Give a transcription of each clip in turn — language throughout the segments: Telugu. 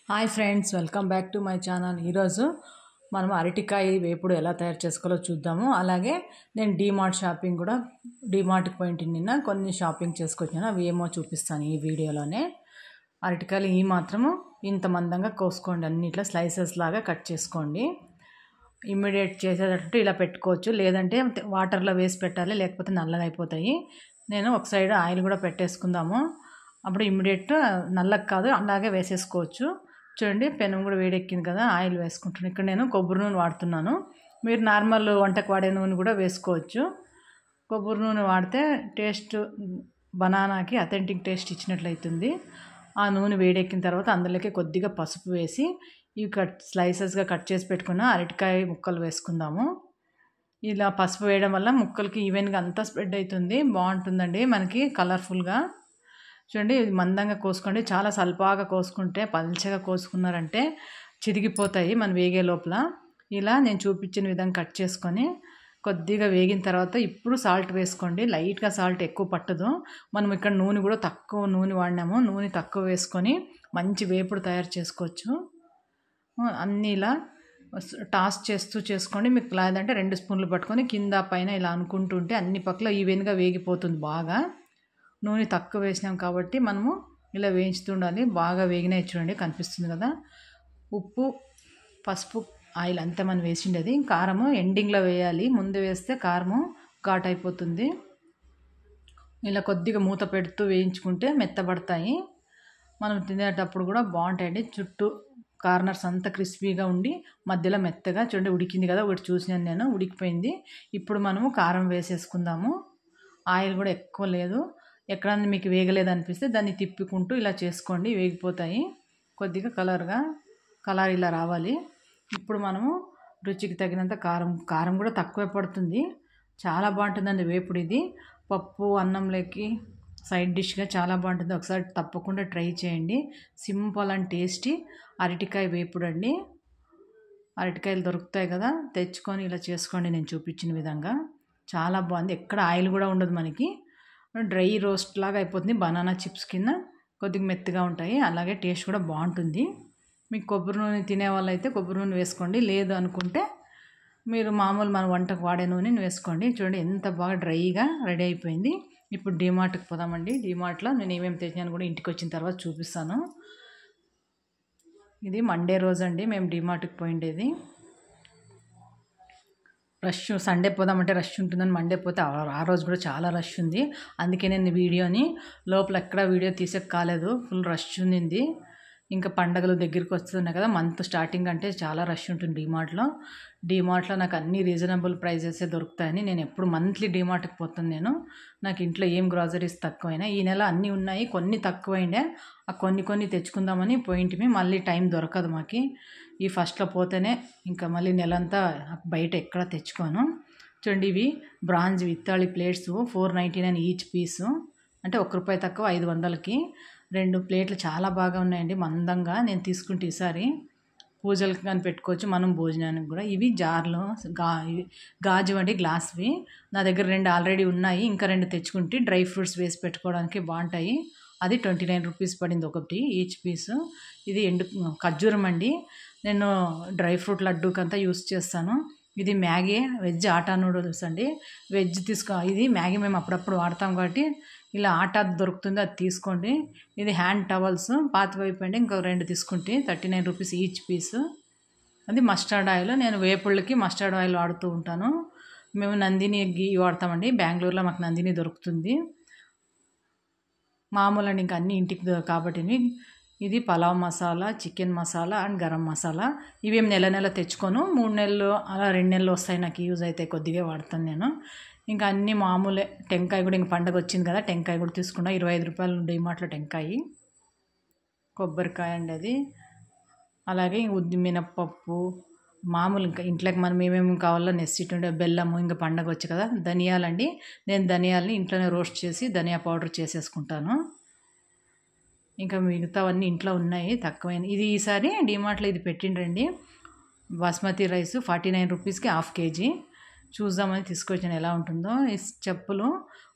Hi friends, welcome back to my channel. ఈరోజు మనం అరటికాయ వేపుడు ఎలా తయారు చేసుకోవాలో చూద్దాము. అలాగే నేను డీమార్ట్ షాపింగ్ కూడా డీమార్ట్కి పోయింటి నిన్న కొన్ని షాపింగ్ చేసుకొచ్చాను. అవి ఏమో చూపిస్తాను ఈ వీడియోలోనే. అరటికాయలు ఈ మాత్రము ఇంత మందంగా కోసుకోండి, అన్ని ఇట్లా స్లైసెస్ లాగా కట్ చేసుకోండి. ఇమ్మీడియట్ చేసేటట్టు ఇలా పెట్టుకోవచ్చు, లేదంటే వాటర్లో వేసి పెట్టాలి, లేకపోతే నల్లగా అయిపోతాయి. నేను ఒక సైడ్ ఆయిల్ కూడా పెట్టేసుకుందాము, అప్పుడు ఇమ్మీడియట్ నల్లగా కాదు అలాగే వేసేసుకోవచ్చు. చూడండి, పెనం కూడా వేడెక్కింది కదా, ఆయిల్ వేసుకుంటున్నాను. ఇక్కడ నేను కొబ్బరి నూనె వాడుతున్నాను. మీరు నార్మల్ వంటకు వాడే నూనె కూడా వేసుకోవచ్చు. కొబ్బరి నూనె వాడితే టేస్ట్ బనానాకి అథెంటిక్ టేస్ట్ ఇచ్చినట్లయితుంది. ఆ నూనె వేడెక్కిన తర్వాత అందులోకి కొద్దిగా పసుపు వేసి ఇవి స్లైసెస్గా కట్ చేసి పెట్టుకున్న అరటికాయ ముక్కలు వేసుకుందాము. ఇలా పసుపు వేయడం వల్ల ముక్కలకి ఈవెన్గా అంతా స్ప్రెడ్ అవుతుంది, బాగుంటుందండి మనకి కలర్ఫుల్గా. చూడండి, ఇది మందంగా కోసుకోండి, చాలా సల్పాగా కోసుకుంటే, పల్చగా కోసుకున్నారంటే చిరిగిపోతాయి మన వేగే లోపల. ఇలా నేను చూపించిన విధంగా కట్ చేసుకొని కొద్దిగా వేగిన తర్వాత ఇప్పుడు సాల్ట్ వేసుకోండి. లైట్గా సాల్ట్, ఎక్కువ పట్టదు. మనం ఇక్కడ నూనె కూడా తక్కువ నూనె వాడినాము, నూనె తక్కువ వేసుకొని మంచి వేపుడు తయారు చేసుకోవచ్చు. అన్నీ ఇలా టాస్ చేస్తూ చేసుకోండి. మీకు లేదంటే 2 స్పూన్లు పట్టుకొని కింద పైన ఇలా అనుకుంటుంటే అన్ని పక్కల ఈవెన్గా వేగిపోతుంది బాగా. నూనె తక్కువ వేసినాం కాబట్టి మనము ఇలా వేయించుతుండాలి. బాగా వేగినాయి చూడండి, కనిపిస్తుంది కదా. ఉప్పు, పసుపు, ఆయిల్ అంతా మనం వేసిండేది. కారము ఎండింగ్లో వేయాలి, ముందు వేస్తే కారము ఘాట్ అయిపోతుంది. ఇలా కొద్దిగా మూత పెడుతూ వేయించుకుంటే మెత్తబడతాయి, మనం తినేటప్పుడు కూడా బాగుంటాయండి. చుట్టూ కార్నర్స్ అంతా క్రిస్పీగా ఉండి మధ్యలో మెత్తగా. చూడండి, ఉడికింది కదా, ఒకటి చూసినాను నేను, ఉడికిపోయింది. ఇప్పుడు మనము కారం వేసేసుకుందాము. ఆయిల్ కూడా ఎక్కువ లేదు. ఎక్కడన్నా మీకు వేగలేదు అనిపిస్తే దాన్ని తిప్పుకుంటూ ఇలా చేసుకోండి, వేగిపోతాయి. కొద్దిగా కలర్ ఇలా రావాలి. ఇప్పుడు మనము రుచికి తగినంత కారం కూడా తక్కువే పడుతుంది. చాలా బాగుంటుందండి వేపుడు ఇది. పప్పు అన్నంలోకి సైడ్ డిష్గా చాలా బాగుంటుంది. ఒకసారి తప్పకుండా ట్రై చేయండి. సింపుల్ అండ్ టేస్టీ అరటికాయ వేపుడు అండి. అరటికాయలు దొరుకుతాయి కదా, తెచ్చుకొని ఇలా చేసుకోండి నేను చూపించిన విధంగా. చాలా బాగుంది, ఎక్కడ ఆయిల్ కూడా ఉండదు మనకి. డ్రై రోస్ట్ లాగా అయిపోతుంది, బనానా చిప్స్ కింద కొద్దిగా మెత్తగా ఉంటాయి. అలాగే టేస్ట్ కూడా బాగుంటుంది. మీకు కొబ్బరి నూనె తినే వాళ్ళైతే కొబ్బరి నూనె వేసుకోండి, లేదు అనుకుంటే మీరు మామూలు మన వంటకు వాడే నూనెని వేసుకోండి. చూడండి, ఎంత బాగా డ్రైగా రెడీ అయిపోయింది. ఇప్పుడు డీమార్ట్కి పోదామండి. డీమార్ట్లో నేను ఏమేమి తెచ్చినాను కూడా ఇంటికి వచ్చిన తర్వాత చూపిస్తాను. ఇది మండే రోజు అండి మేము డీమార్ట్కి పోయిండేది. రష్, సండే పోదామంటే రష్ ఉంటుందని మండే పోతే ఆ రోజు కూడా చాలా రష్ ఉంది. అందుకే నేను వీడియోని లోపల ఎక్కడ వీడియో తీసేకి కాలేదు, ఫుల్ రష్ ఉంది. ఇంకా పండగలు దగ్గరికి వస్తున్నాయి కదా, మంత్ స్టార్టింగ్ అంటే చాలా రష్ ఉంటుంది డీమార్ట్లో నాకు అన్ని రీజనబుల్ ప్రైజెసే దొరుకుతాయని నేను ఎప్పుడు మంత్లీ డీమార్ట్కి పోతాను నేను. నాకు ఇంట్లో ఏం గ్రాసరీస్ తక్కువైనా, ఈ నెల అన్నీ ఉన్నాయి, కొన్ని తక్కువైండే. ఆ కొన్ని తెచ్చుకుందామని పోయింటిమి, మళ్ళీ టైం దొరకదు మాకు. ఈ ఫస్ట్లో పోతేనే ఇంకా మళ్ళీ నెలంతా బయట ఎక్కడ తెచ్చుకోను. చూడండి, ఇవి బ్రాంజ్ విత్తాళి ప్లేట్స్ 499 ఈచ్ పీసు, అంటే ₹1 తక్కువ 500కి 2 ప్లేట్లు. చాలా బాగా ఉన్నాయండి, మందంగా. నేను తీసుకుంటే ఈసారి పూజలకు కానీ పెట్టుకోవచ్చు, మనం భోజనానికి కూడా. ఇవి జార్లు గాజు అండి, గ్లాస్వి. నా దగ్గర 2 ఆల్రెడీ ఉన్నాయి, ఇంకా 2 తెచ్చుకుంటే డ్రై ఫ్రూట్స్ వేసి పెట్టుకోవడానికి బాగుంటాయి. అది ₹29 పడింది ఒకటి ఈచ్ పీసు. ఇది ఖర్జూరం అండి, నేను డ్రై ఫ్రూట్ లడ్డూకంతా యూస్ చేస్తాను. ఇది మ్యాగీ వెజ్ ఆటా నూడిల్స్ అండి, వెజ్ ఇది మ్యాగీ మేము అప్పుడప్పుడు వాడతాం కాబట్టి ఇలా ఆటా దొరుకుతుంది, అది తీసుకోండి. ఇది హ్యాండ్ టవల్స్ పాతవైపోయింది, ఇంకో 2 తీసుకుంటే ₹39 ఈచ్ పీసు. అది మస్టర్డ్ ఆయిల్, నేను వేపుళ్ళకి మస్టర్డ్ ఆయిల్ వాడుతూ ఉంటాను. మేము నందిని గీ వాడతామండి, బెంగళూరులో మాకు నందిని దొరుకుతుంది. మామూలు అండి, ఇంకా అన్నీ ఇంటికి కాబట్టి. ఇది పలావ్ మసాలా, చికెన్ మసాలా అండ్ గరం మసాలా. ఇవేం నెల తెచ్చుకోను, 3 నెలలు అలా 2 నెలలు వస్తాయి, నాకు యూజ్ అయితే కొద్దిగా వాడతాను నేను. ఇంకా అన్నీ మామూలే. టెంకాయ కూడా ఇంక పండగ వచ్చింది కదా, టెంకాయ కూడా తీసుకున్నా, ₹25 డీమార్ట్లో టెంకాయ. కొబ్బరికాయ అండి అది. అలాగే ఉద్ది మినప్పప్పు, మామూలు ఇంకా ఇంట్లోకి మనం ఏమేమి కావాలో నెస్సిటుండే బెల్లము, ఇంకా పండగ వచ్చి కదా. ధనియాలండి, నేను ధనియాలని ఇంట్లోనే రోస్ట్ చేసి ధనియా పౌడర్ చేసేసుకుంటాను. ఇంకా మిగతావన్నీ ఇంట్లో ఉన్నాయి, తక్కువైన. ఇది ఈసారి డీమార్ట్లో ఇది పెట్టిండ్రండి, బాస్మతి రైస్ ₹49కి ½ కేజీ. చూద్దామని తీసుకొచ్చాను ఎలా ఉంటుందో. ఈ చెప్పులు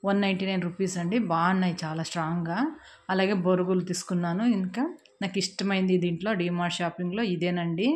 ₹199 అండి, బాగున్నాయి, చాలా స్ట్రాంగ్గా. అలాగే బొరుగులు తీసుకున్నాను, ఇంకా నాకు ఇష్టమైంది దీంట్లో డీమార్ట్ షాపింగ్లో ఇదేనండి.